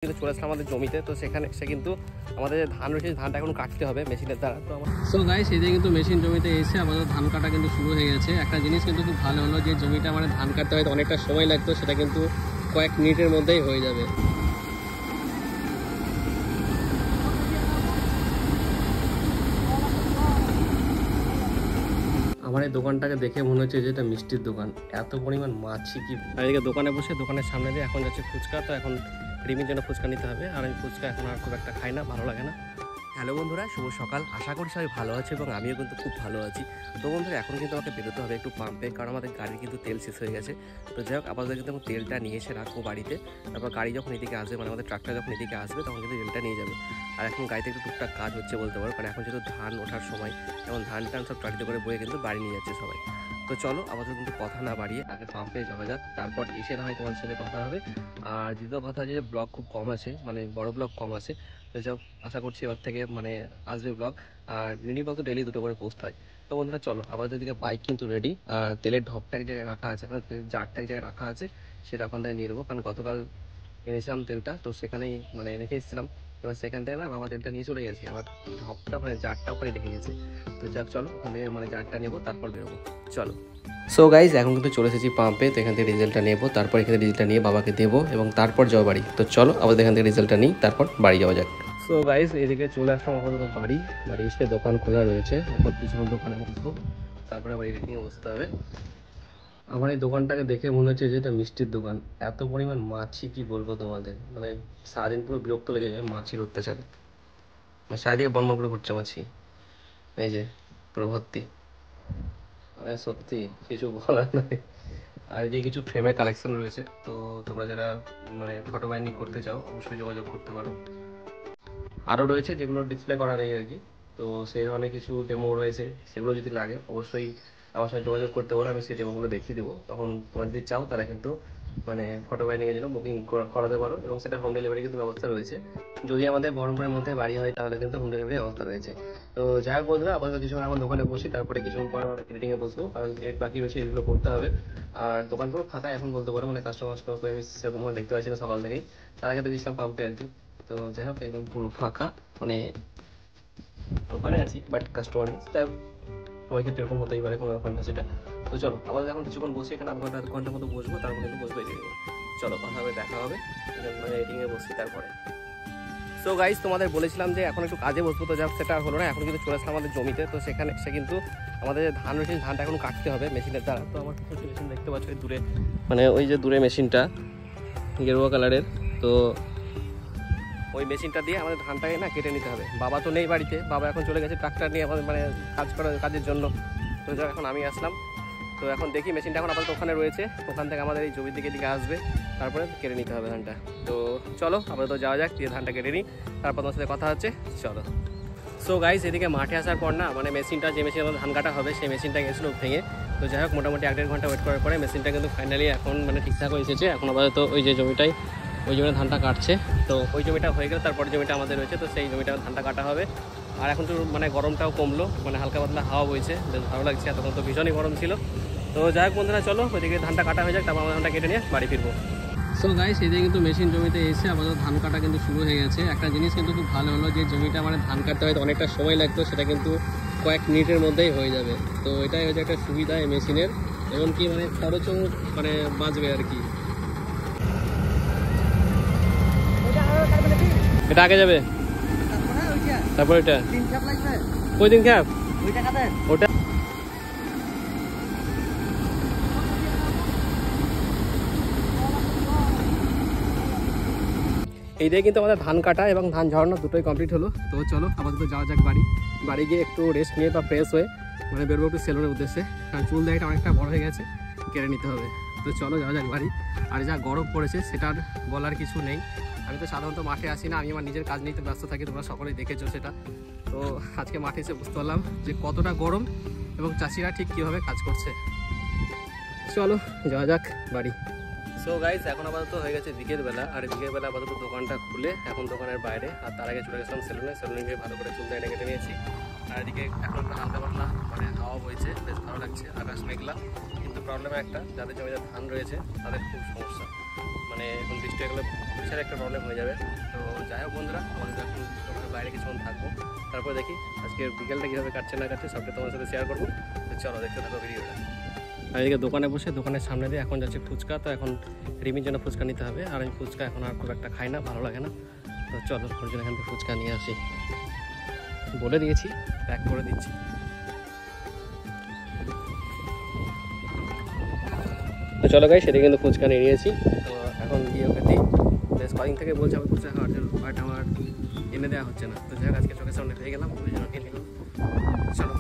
কিন্তু চলে আসলাম আমাদের জমিতে। তো সেখানে সে কিন্তু আমাদের ধান রয়েছে, ধানটা এখন কাটতে হবে মেশিনের দ্বারা। তো সো গাইস, এই যে কিন্তু মেশিন জমিতে এসে আমাদের ধান কাটা কিন্তু শুরু হয়ে গেছে। একটা জিনিস কিন্তু খুব ভালো হলো যে জমিটা মানে ধান কাটতে হয়তো অনেকটা সময় লাগতো, সেটা কিন্তু কয়েক মিনিটের মধ্যেই হয়ে যাবে। আমার এই দোকানটাকে দেখে মনে হচ্ছে যে এটা মিষ্টির দোকান, এত পরিমাণ মাছি কি। আর এদিকে দোকানে বসে দোকানের সামনে দিয়ে এখন যাচ্ছে ফুচকা। তো এখন রিমির জন্য ফুচকা নিতে হবে, আর আমি ফুচকা এখন আর খুব একটা খাই না, ভালো লাগে না। হ্যালো বন্ধুরা, শুভ সকাল। আশা করি সবাই ভালো আছে এবং আমিও কিন্তু খুব ভালো আছি। তো বন্ধুরা, এখন কিন্তু আমাকে বেরোতে হবে একটু পাম্পে, কারণ আমাদের গাড়ির কিন্তু তেল শেষ হয়ে গেছে। তো যাই হোক, আপাতত কিন্তু আমি তেলটা নিয়ে এসে রাখবো বাড়িতে। তারপর গাড়ি যখন এদিকে আসবে, মানে আমাদের ট্রাকটা যখন এদিকে আসবে, তখন কিন্তু তেলটা নিয়ে যাবে। আর এখন গাড়িতে একটু টুকটাক কাজ হচ্ছে বলতে পারো, কারণ এখন যেহেতু ধান ওঠার সময়, এখন ধান টান সব ট্রাকিতে করে বয়ে কিন্তু বাড়ি নিয়ে যাচ্ছে সবাই। তো চলো, আমাদের কিন্তু কথা না বাড়িয়ে আগে পাম্পে যাওয়া যাক, তারপর এসে না হয় তোমার সাথে কথা হবে। আর দ্বিতীয় কথা যে ব্লগ খুব কম আছে, মানে বড় ব্লগ কম আছে। তো যাও, আশা করছি এবার থেকে মানে আসবে ব্লগ। আর মিনি ব্লগ তো ডেলি দুটো করে পোস্ট হয়। তো বন্ধুরা চলো, আমাদের দিকে বাইক কিন্তু রেডি। আর তেলের ঢপটা এক জায়গায় রাখা আছে, মানে জারটা এক জায়গায় রাখা আছে, সেটা ওখান থেকে নিয়ে নেবো। কারণ গতকাল এনেছিলাম তেলটা, তো সেখানেই মানে রেখে এসেছিলাম। এবার সেখান থেকে না আমার তেলটা নিয়ে চলে গেছি, আমার ঢপটা মানে জারটা ওখানে রেখে গেছে। তো যাক চলো, ওখানে মানে জারটা নেবো, তারপর বেরোবো। চলো। সো গাইজ, এখন কিন্তু চলে এসেছি পাম্পে। তো এখান থেকে ডিজেলটা নেবো, তারপর এখানে ডিজেলটা নিয়ে বাবাকে দেবো এবং তারপর যাওয়া বাড়ি। তো চলো, আবার এখান থেকে ডিজেলটা নিই, তারপর বাড়ি যাওয়া যাক। সো গাইজ, এদিকে চলে আসলাম আমাদের বাড়ি। বাড়ি এসে দোকান খোলা রয়েছে, এখন কিছু দোকানে বসবো, তারপরে বাড়ি নিয়ে বসতে হবে। আমার এই দোকানটাকে দেখে মনে হচ্ছে যে এটা মিষ্টির দোকান, এত পরিমাণ মাছি কি বলবো তোমাদের, মানে সারাদিন পুরো বিরক্ত লেগে যায় মাছির অত্যাচারে। মানে সারাদিকে বন্ধ করে ঘুরছে মাছি, এই যে পুরো ভর্তি। মানে সত্যি কিছু বলার নাই। আর যে কিছু ফ্রেমের কালেকশন রয়েছে, তো তোমরা যারা মানে ফটো বাইন্ডিং করতে চাও অবশ্যই যোগাযোগ করতে পারো। আরও রয়েছে যেগুলো ডিসপ্লে করা নেই আর কি। তো সেই ধরনের কিছু ডেমো রয়েছে, সেগুলো যদি লাগে অবশ্যই আমার সাথে যোগাযোগ করতে পারো, আমি সেই ডেমোগুলো দেখিয়ে দেবো। তখন তোমরা যদি চাও তারা কিন্তু মানে ফটো বাইন্ডিংয়ের জন্য বুকিং করাতে পারো, এবং সেটা হোম ডেলিভারি কিন্তু ব্যবস্থা রয়েছে। যদি আমাদের বহরমপুরের মধ্যে বাড়ি হয় তাহলে কিন্তু হোম ডেলিভারি ব্যবস্থা রয়েছে। তো যাই হোক বন্ধুরা, আপাতত কিছুক্ষণ আমার দোকানে বসি, তারপরে কিছুক্ষণ পর এডিটিংয়ে বসবো, কারণ বাকি রয়েছে এগুলো করতে হবে। আর দোকান পুরো ফাঁকা এখন বলতে পারো, মানে কাস্টমার আমি সেরকম দেখতে পাচ্ছি না সকাল থেকেই। তার আগে তো গেছিলাম পাম্পে আর কি। তো যাই হোক, একদম পুরো ফাঁকা, মানে ওখানে আছি বাট কাস্টমার নেই। তাই সবাই ক্ষেত্রে এরকম হতেই পারে, কোনো ব্যাপার না সেটা। তো চলো, আবার এখন কিছুক্ষণ বসে এখানে আধ ঘন্টার মতো বসবো, তারপর কিন্তু বসবো এডিটিংয়ে। চলো, কথা হবে, দেখা হবে, মানে এডিটিংয়ে বসছি তারপরে। সো গাইজ, তোমাদের বলেছিলাম যে এখন একটু কাজে বসবো, তো যাক সেটা হলো না। এখন কিন্তু চলে আসলাম আমাদের জমিতে। তো সেখানে সে কিন্তু আমাদের ধান রয়েছে, ধানটা এখন কাটতে হবে মেশিনের দ্বারা। তো আমার কিছু মেশিন দেখতে পাচ্ছ দূরে, মানে ওই যে দূরে মেশিনটা গেরুয়া কালারের। তো ওই মেশিনটা দিয়ে আমাদের ধানটাকে না কেটে নিতে হবে। বাবা তো নেই বাড়িতে, বাবা এখন চলে গেছে ট্রাক্টর নিয়ে আমাদের মানে কাজের জন্য। তো যাক, এখন আমি আসলাম। তো এখন দেখি মেশিনটা এখন আপাতত ওখানে রয়েছে, ওখান থেকে আমাদের এই জমির দিকে আসবে, তারপরে কেটে নিতে হবে ধানটা। তো চলো, আপাতত যাওয়া যাক, দিয়ে ধানটা কেটে নিই, তারপর তোমার সাথে কথা হচ্ছে। চলো। সো গাইজ, এদিকে মাঠে আসার পর না মানে মেশিনটা, যে মেশিন আমাদের ধান কাটা হবে সেই মেশিনটা গেছিলো ভেঙে। তো যাই হোক, মোটামুটি 1-1.5 ঘন্টা ওয়েট করার পরে মেশিনটা কিন্তু ফাইনালি এখন মানে ঠিকঠাক হয়ে এসেছে। এখন আপাতত ওই যে জমিটাই, ওই জমিটা ধানটা কাটছে। তো ওই জমিটা হয়ে গেলে তারপরে জমিটা আমাদের রয়েছে, তো সেই জমিটা ধানটা কাটা হবে। আর এখন তো মানে গরমটাও কমলো, মানে হালকা পাতলা হাওয়া বইছে, বেশ ভালো লাগছে। তখন তো ভীষণই গরম ছিল। তো যাই হোক বন্ধুরা, চলো ওইদিকে ধানটা কাটা হয়ে যাক, তারপর আমরা ধানটা কেটে নিয়ে বাড়ি ফিরবো। সো গাইস, এদিকে কিন্তু মেশিন জমিতে এসে আমাদের ধান কাটা কিন্তু শুরু হয়ে গেছে। একটা জিনিস কিন্তু খুব ভালো হলো যে জমিটা মানে ধান কাটতে হয়তো অনেকটা সময় লাগতো, সেটা কিন্তু কয়েক মিনিটের মধ্যেই হয়ে যাবে। তো এটাই হচ্ছে একটা সুবিধা এই মেশিনের, এমনকি মানে খরচও মানে বাঁচবে আর কি। এটা আগে যাবে, তারপর এটা ওই দিন খ্যাপ ওটা। এইটাই কিন্তু আমাদের ধান কাটা এবং ধান ঝরানো দুটোই কমপ্লিট হলো। তো চলো, আপাতত যাওয়া যাক বাড়ি। বাড়ি গিয়ে একটু রেস্ট নিয়ে বা ফ্রেশ হয়ে মানে বেরোবো একটু সেলুনের উদ্দেশ্যে, কারণ চুল দাড়িটা অনেকটা বড় হয়ে গেছে, কেটে নিতে হবে। তো চলো যাওয়া যাক বাড়ি। আর যা গরম পড়েছে সেটার বলার কিছু নেই। আমি তো সাধারণত মাঠে আসি না, আমি আমার নিজের কাজ নিয়ে তো ব্যস্ত থাকি, তোমরা সকলেই দেখেছো সেটা। তো আজকে মাঠে এসে বুঝতে পারলাম যে কতটা গরম এবং চাষিরা ঠিক কীভাবে কাজ করছে। চলো যাওয়া যাক বাড়ি। সো গাইস, এখন আপাতত হয়ে গেছে বিকেলবেলা। আর বিকেলবেলা আপাতত দোকানটা খুলে এখন দোকানের বাইরে, আর তার আগে চলে গেছিলাম সেলুনে গিয়ে ভালো করে চুল দাড়ি কেটে নিয়েছি। আর এদিকে এখন একটু হালকা পাতলা মানে হাওয়া বইছে, বেশ ভালো লাগছে। আকাশ মেঘলা, কিন্তু প্রবলেম একটা, যাদের জমিতে ধান রয়েছে তাদের খুব সমস্যা। মানে মানে এখন বৃষ্টি হয়ে গেলে বিশাল একটা প্রবলেম হয়ে যাবে। তো যাই হোক বন্ধুরা, আমাদের এখন দোকানের বাইরে কিছুক্ষণ থাকবো, তারপর দেখি আজকে বিকেলটা কীভাবে কাটছে না কাটছে সবটা তোমার সাথে শেয়ার করবো। তো চলো দেখতে থাকো ভিডিওটা। আর এদিকে দোকানে বসে দোকানের সামনে দিয়ে এখন যাচ্ছে ফুচকা, তো এখন রিমির জন্য ফুচকা নিতে হবে। আর আমি ফুচকা এখন আর খুব একটা খাই না, ভালো লাগে না। তো চলো ওর জন্য এখান থেকে ফুচকা নিয়ে আসি, বলে দিয়েছি প্যাক করে দিচ্ছি। তো চলো গাই, সেটা কিন্তু ফুচকা নিয়ে নিয়েছি। তো এখন গিয়ে ওকে দিই, বেশ কদিন থেকে বলছে আমি ফুচকা খাওয়ার জন্য, বাট আমার এনে দেওয়া হচ্ছে না। তো যাই হোক আজকে চোখের সামনে পেয়ে গেলাম, ওই জন্য কিনে নিলাম। চলো।